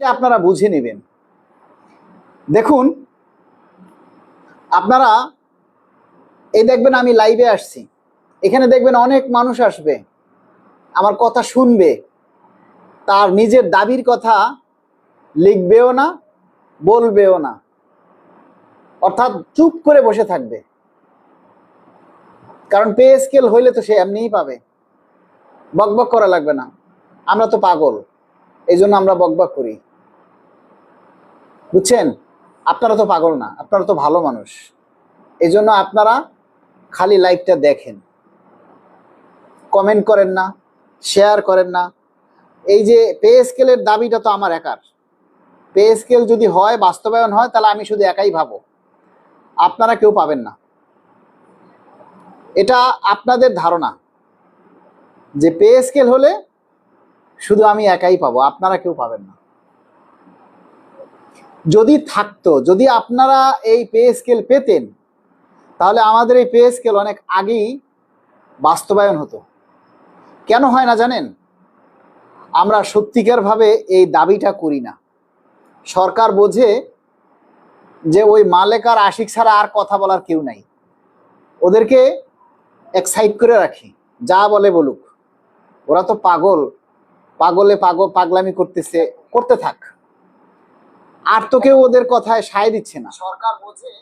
এটা আপনারা বুঝে নেবেন। দেখুন, আপনারা এই দেখবেন আমি লাইভে আসছি, এখানে দেখবেন অনেক মানুষ আসবে, আমার কথা শুনবে, তার নিজের দাবির কথা লিখবেও না, বলবেও না, অর্থাৎ চুপ করে বসে থাকবে। কারণ পে স্কেল হইলে তো সে এমনিই পাবে, বকবক করা লাগবে না। আমরা তো পাগল, এই জন্য আমরা বকবক করি, বুঝছেন? আপনারা তো পাগল না, আপনারা তো ভালো মানুষ, এই জন্য আপনারা খালি লাইভটা দেখেন, কমেন্ট করেন না, শেয়ার করেন না। এই যে পে স্কেলের দাবিটা তো আমার একার। পে স্কেল যদি হয়, বাস্তবায়ন হয়, তাহলে আমি শুধু একাই পাবো, আপনারা কেউ পাবেন না। এটা আপনাদের ধারণা যে পে স্কেল হলে শুধু আমি একাই পাবো, আপনারা কেউ পাবেন না। যদি থাকতো, যদি আপনারা এই পে স্কেল পেতেন, তাহলে আমাদের এই পে স্কেল অনেক আগেই বাস্তবায়ন হতো। কেন হয় না জানেন? আমরা সত্যিকারভাবে এই দাবিটা করি না। সরকার বোঝে যে ওই মালেক আর আশিক ছাড়া আর কথা বলার কেউ নাই, ওদেরকে এক সাইড করে রাখি, যা বলে বলুক, ওরা তো পাগল, পাগলামি করতেছে, করতে থাক, আর তো কেউ ওদের কথায় সায় দিচ্ছে না। সরকার বোঝে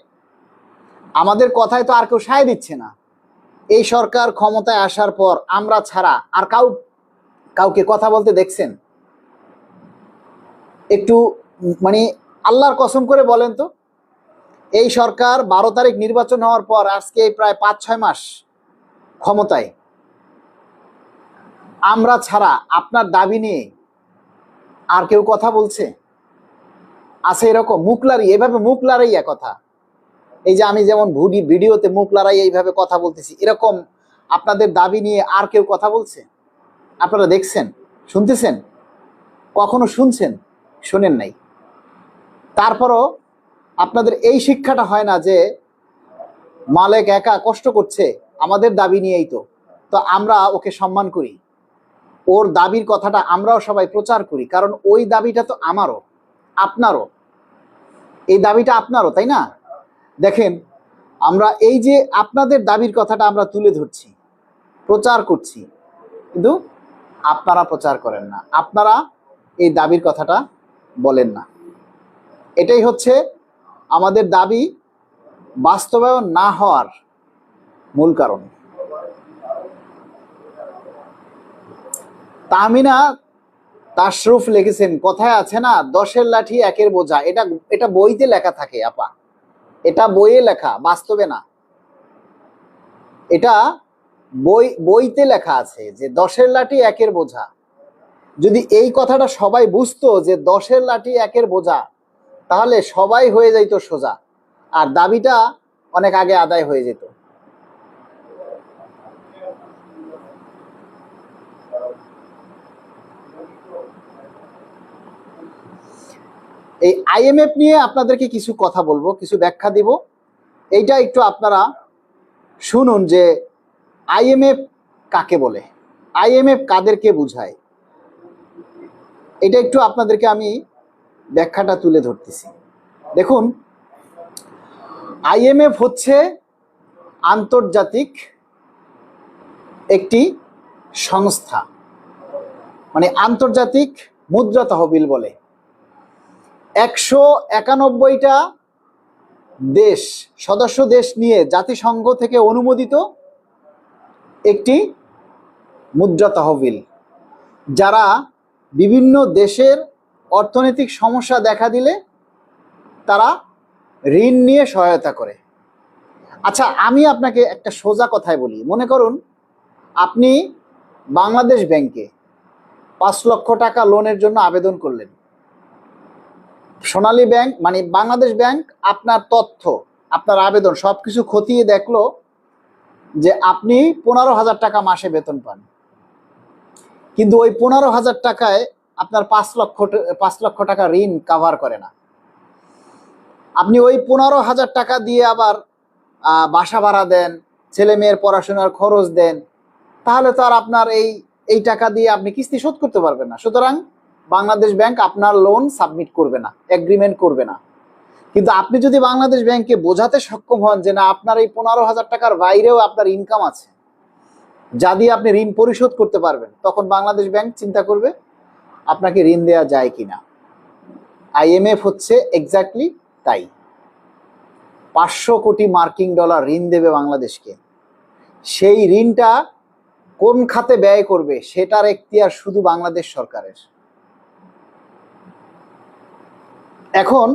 আমাদের কথায় তো আর কেউ সায় দিচ্ছে না। এই সরকার ক্ষমতায় আসার পর আমরা ছাড়া আর কাউকে কথা বলতে দেখছেন? একটু মানে আল্লাহর কসম করে বলেন তো, এই সরকার 12 তারিখ নির্বাচন হওয়ার পর আজকে প্রায় 5-6 মাস ক্ষমতায়, আমরা ছাড়া আপনার দাবি নিয়ে আর কেউ কথা বলছে? আছে এরকম মুখ লড়াই, এভাবে মুখ লড়াইয়া কথা? এই যে আমি যেমন ভিডিওতে মুখ লড়াই এইভাবে কথা বলতেছি, এরকম আপনাদের দাবি নিয়ে আর কেউ কথা বলছে? আপনারা দেখছেন, শুনতেছেন? কখনো শুনছেন? শোনেন নাই। তারপরও আপনাদের এই শিক্ষাটা হয় না যে মালেক একা কষ্ট করছে, আমাদের দাবি নিয়েই তো আমরা ওকে সম্মান করি, ওর দাবির কথাটা আমরাও সবাই প্রচার করি, কারণ ওই দাবিটা তো আমারও, আপনারও, এই দাবিটা আপনারও, তাই না? দেখেন, আমরা এই যে আপনাদের দাবির কথাটা আমরা তুলে ধরছি, প্রচার করছি, কিন্তু আপনারা প্রচার করেন না, আপনারা এই দাবির কথাটা বলেন না। এটাই হচ্ছে আমাদের দাবি বাস্তবায়ন না হওয়ার মূল কারণ। তাহমিনা তাশরুফ লিখেছেন, কথায় আছে না 10-এর লাঠি 1-এর বোঝা, এটা বইতে লেখা থাকে আপা, এটা বইয়ে লেখা, বাস্তবে না। এটা বইতে লেখা আছে যে 10-এর লাঠি 1-এর বোঝা। যদি এই কথাটা সবাই বুঝতো যে 10-এর লাঠি 1-এর বোঝা, তাহলে সবাই হয়ে যাইতো সোজা, আর দাবিটা অনেক আগে আদায় হয়ে যেত। এই আইএমএফ নিয়ে আপনাদেরকে কিছু কথা বলবো, কিছু ব্যাখ্যা দিব। এইটা একটু আপনারা শুনুন যে আইএমএফ কাকে বলে, আইএমএফ কাদেরকে বুঝায়, এটা একটু আপনাদেরকে আমি ব্যাখ্যাটা তুলে ধরতেছি। দেখুন, আইএমএফ হচ্ছে আন্তর্জাতিক একটি সংস্থা, মানে আন্তর্জাতিক মুদ্রা তহবিল বলে। 191টা দেশ, সদস্য দেশ নিয়ে জাতিসংঘ থেকে অনুমোদিত একটি মুদ্রা তহবিল, যারা বিভিন্ন দেশের অর্থনৈতিক সমস্যা দেখা দিলে তারা ঋণ নিয়ে সহায়তা করে। আচ্ছা, আমি আপনাকে একটা সোজা কথায় বলি, মনে করুন আপনি বাংলাদেশ ব্যাংকে 5 লক্ষ টাকা লোনের জন্য আবেদন করলেন। সোনালী ব্যাংক মানে বাংলাদেশ ব্যাংক আপনার তথ্য, আপনার আবেদন সবকিছু খতিয়ে দেখলো যে আপনি 15,000 টাকা মাসে বেতন পান, কিন্তু ওই 15,000 টাকায় আপনার 5 লক্ষ টাকা ঋণ কাভার করে না। আপনি ওই 15,000 টাকা দিয়ে আবার বাসা ভাড়া দেন, ছেলে মেয়ের পড়াশোনার খরচ দেন, তাহলে তো আর আপনার এই টাকা দিয়ে আপনি কিস্তি শোধ করতে পারবেন না। সুতরাং বাংলাদেশ ব্যাংক আপনার লোন সাবমিট করবে না, এগ্রিমেন্ট করবে না। কিন্তু আপনি যদি বাংলাদেশ ব্যাংককে বোঝাতে সক্ষম হন যে না, আপনার এই 15,000 টাকার বাইরেও আপনার ইনকাম আছে যা দিয়ে আপনি ঋণ পরিশোধ করতে পারবেন, তখন বাংলাদেশ ব্যাংক চিন্তা করবে আপনাকে ঋণ দেওয়া যায় কিনা। আইএমএফ হচ্ছে এক্স্যাক্টলি তাই। 500 কোটি মার্কিন ডলার ঋণ দেবে বাংলাদেশকে। সেই ঋণটা কোন খাতে ব্যয় করবে সেটার এখতিয়ার শুধু বাংলাদেশ সরকারের। এখন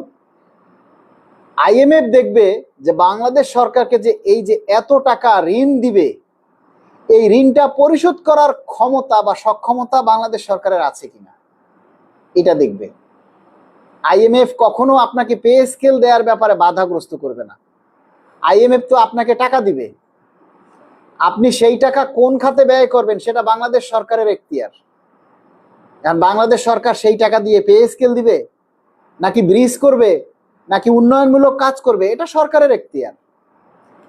আইএমএফ দেখবে যে বাংলাদেশ সরকারকে যে এই যে এত টাকা ঋণ দিবে, এই ঋণটা পরিশোধ করার ক্ষমতা বা সক্ষমতা বাংলাদেশ সরকারের আছে কিনা এটা দেখবে। আইএমএফ কখনো আপনাকে পে স্কেল দেওয়ার ব্যাপারে বাধাগ্রস্ত করবে না। আইএমএফ তো আপনাকে টাকা দিবে, আপনি সেই টাকা কোন খাতে ব্যয় করবেন সেটা বাংলাদেশ সরকারের এখতিয়ার। কারণ বাংলাদেশ সরকার সেই টাকা দিয়ে পে স্কেল দিবে, নাকি ব্রিজ করবে, নাকি উন্নয়নমূলক কাজ করবে, এটা সরকারের এখতিয়ার।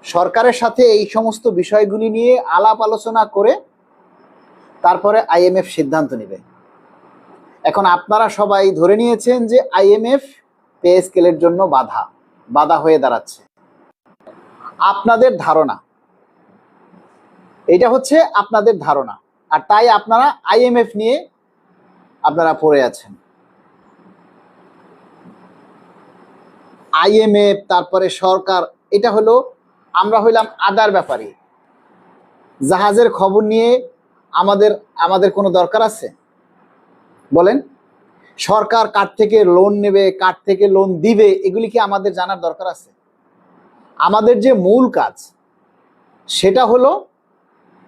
সরকারের সাথে এই সমস্ত বিষয়গুলি নিয়ে আলাপ আলোচনা করে তারপরে আইএমএফ সিদ্ধান্ত নেবে। এখন আপনারা সবাই ধরে নিয়েছেন যে আইএমএফ পে স্কেলের জন্য বাধা হয়ে দাঁড়াচ্ছে। আপনাদের ধারণা, এটা হচ্ছে আপনাদের ধারণা, আর তাই আপনারা আইএমএফ নিয়ে আপনারা পড়ে আছেন। আইএমএফ, তারপরে সরকার, এটা হলো, আমরা হইলাম আদার ব্যাপারী। জাহাজের খবর নিয়ে আমাদের কোনো দরকার আছে বলেন? সরকার কার থেকে লোন নেবে, কার থেকে লোন দিবে, এগুলি কি আমাদের জানার দরকার আছে? আমাদের যে মূল কাজ সেটা হলো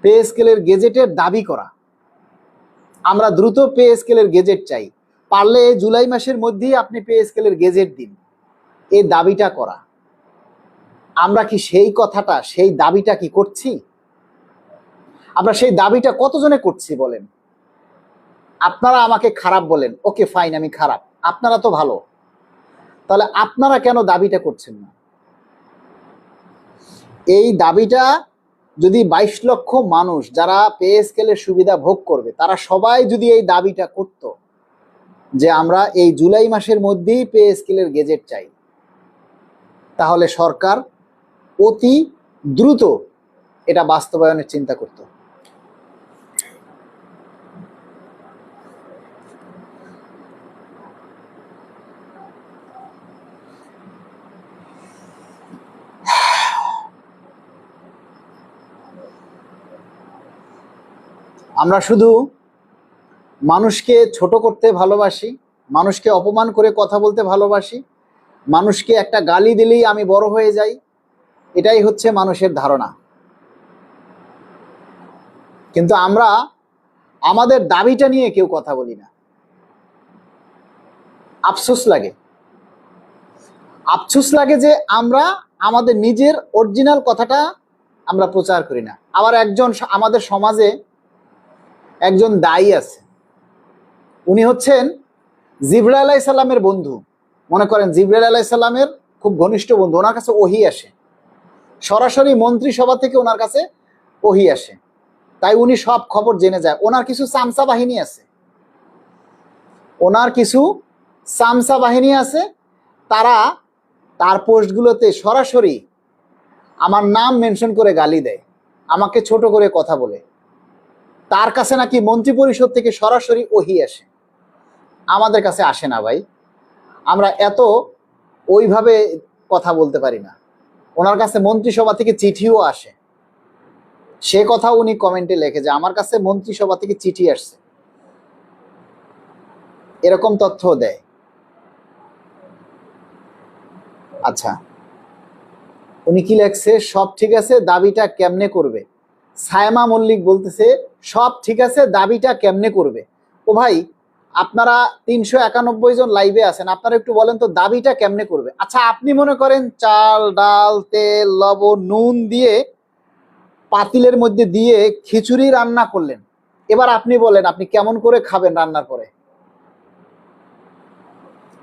পে স্কেলের গেজেটের দাবি করা। আমরা দ্রুত পে স্কেলের গেজেট চাই, পারলে জুলাই মাসের মধ্যেই আপনি পে স্কেলের গেজেট দিন, এই দাবিটা করা। আমরা কি সেই দাবিটা কি করছি? আমরা সেই দাবিটা কতজনে করছি বলেন? আপনারা আমাকে খারাপ বলেন, ওকে ফাইন, আমি খারাপ, আপনারা তো ভালো, তাহলে আপনারা কেন দাবিটা করছেন না? এই দাবিটা যদি 22 লক্ষ মানুষ যারা পে স্কেলের সুবিধা ভোগ করবে, তারা সবাই যদি এই দাবিটা করত যে আমরা এই জুলাই মাসের মধ্যেই পে স্কেলের গেজেট চাই, তাহলে সরকার অতি দ্রুত এটা বাস্তবায়নের চিন্তা করত। আমরা শুধু মানুষকে ছোট করতে ভালোবাসি, মানুষকে অপমান করে কথা বলতে ভালোবাসি, মানুষকে একটা গালি দিলেই আমি বড় হয়ে যাই, এটাই হচ্ছে মানুষের ধারণা। কিন্তু আমরা আমাদের দাবিটা নিয়ে কেউ কথা বলি না। আফসোস লাগে যে আমরা আমাদের নিজের অরিজিনাল কথাটা আমরা প্রচার করি না। আবার আমাদের সমাজে একজন দায়ী আছে, উনি হচ্ছেন জিবরাইল আলাইহিস সালামের বন্ধু। মনে করেন জিবরাইল আলাইহিস সালামের খুব ঘনিষ্ঠ বন্ধু, ওনার কাছে ওহী আসে, সরাসরি মন্ত্রিসভা থেকে ওনার কাছে ওহী আসে, তাই উনি সব খবর জেনে যায়। ওনার কিছু সামসা বাহিনী আছে, তারা তার পোস্টগুলোতে সরাসরি আমার নাম মেনশন করে গালি দেয়, আমাকে ছোট করে কথা বলে। তার কাছে নাকি মন্ত্রী পরিষদ থেকে সরাসরি ওহী আসে, আমাদের কাছে আসে না ভাই, আমরা এত ওইভাবে কথা বলতে পারি না। ওনার কাছে মন্ত্রিসভা থেকে চিঠিও আসে, সে কথা উনি কমেন্টে লিখে যে আমার কাছে মন্ত্রিসভা থেকে চিঠি আসছে, এরকম তথ্য দেয়। আচ্ছা, উনি কি লেখছে? সব ঠিক আছে, দাবিটা কেমনে করবে? সায়মা মল্লিক বলতেছে সব ঠিক আছে, দাবিটা কেমনে করবে? ও ভাই, আপনারা 391 জন লাইভে আছেন, আপনারা একটু বলেন তো দাবিটা কেমনে করবে? আচ্ছা, আপনি মনে করেন চাল, ডাল, তেল, লবণ, নুন দিয়ে পাতিলের মধ্যে দিয়ে খিচুড়ি রান্না করলেন, এবার আপনি বলেন আপনি কেমন করে খাবেন রান্নার পরে?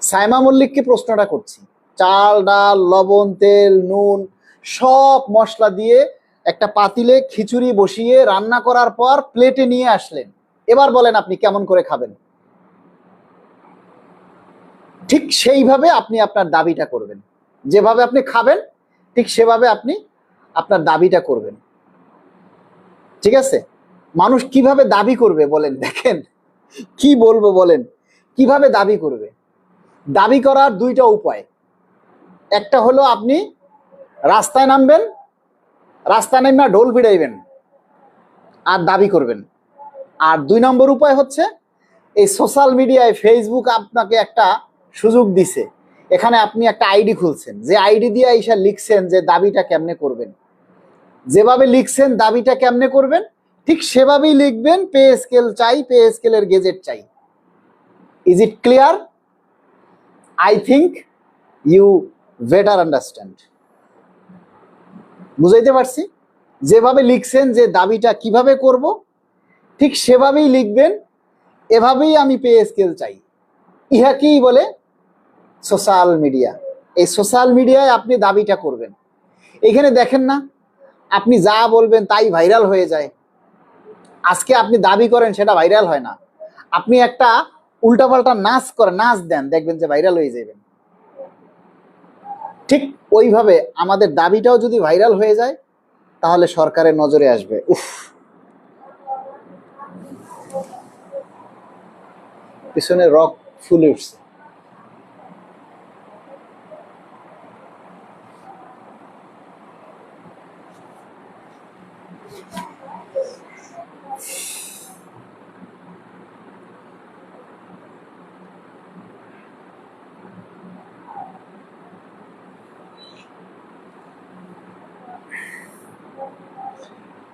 সায়মা মল্লিককে প্রশ্নটা করছি। চাল, ডাল, লবণ, তেল, নুন সব মশলা দিয়ে একটা পাতিলে খিচুড়ি বসিয়ে রান্না করার পর প্লেটে নিয়ে আসলেন, এবার বলেন আপনি কেমন করে খাবেন? ঠিক সেইভাবে আপনি আপনার দাবিটা করবেন। যেভাবে আপনি খাবেন ঠিক সেভাবে আপনি আপনার দাবিটা করবেন। ঠিক আছে? মানুষ কিভাবে দাবি করবে বলেন, দেখেন কি বলবো বলেন, কিভাবে দাবি করবে? দাবি করার দুইটা উপায়। একটা হলো আপনি রাস্তায় নামবেন, রাস্তায় নেমে ঢোল পিটাইবেন আর দাবি করবেন। আর 2 নম্বর উপায় হচ্ছে এই সোশ্যাল মিডিয়ায়, ফেসবুক আপনাকে একটা সুযোগ দিছে। এখানে আপনি একটা আইডি খুলছেন, যে আইডি দিয়ে এসে লিখছেন যে দাবিটা কেমনে করবেন। যেভাবে লিখছেন দাবিটা কেমনে করবেন ঠিক সেভাবেই লিখবেন, পে স্কেল চাই, পে স্কেলের গেজেট চাই। Is it clear? I think you better understand. বুঝাইতে পারছি? যেভাবে লিখছেন যে দাবিটা কিভাবে করব ঠিক সেভাবেই লিখবেন, এভাবেই আমি পে স্কেল চাই। ইহাকেই বলে সোশ্যাল মিডিয়া। এই সোশ্যাল মিডিয়ায় আপনি দাবিটা করবেন। এখানে দেখেন না, আপনি যা বলবেন তাই ভাইরাল হয়ে যায়। আজকে আপনি দাবি করেন, সেটা ভাইরাল হয় না। আপনি একটা উল্টাপাল্টা নাচ করেন, নাচ দেন, দেখবেন যে ভাইরাল হয়ে যাবেন। ঠিক ওইভাবে আমাদের দাবিটাও যদি ভাইরাল হয়ে যায় তাহলে সরকারের নজরে আসবে। উফ, পিছনে রক ফুলে উঠছে।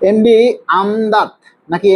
এমডি আমদাদ নাকি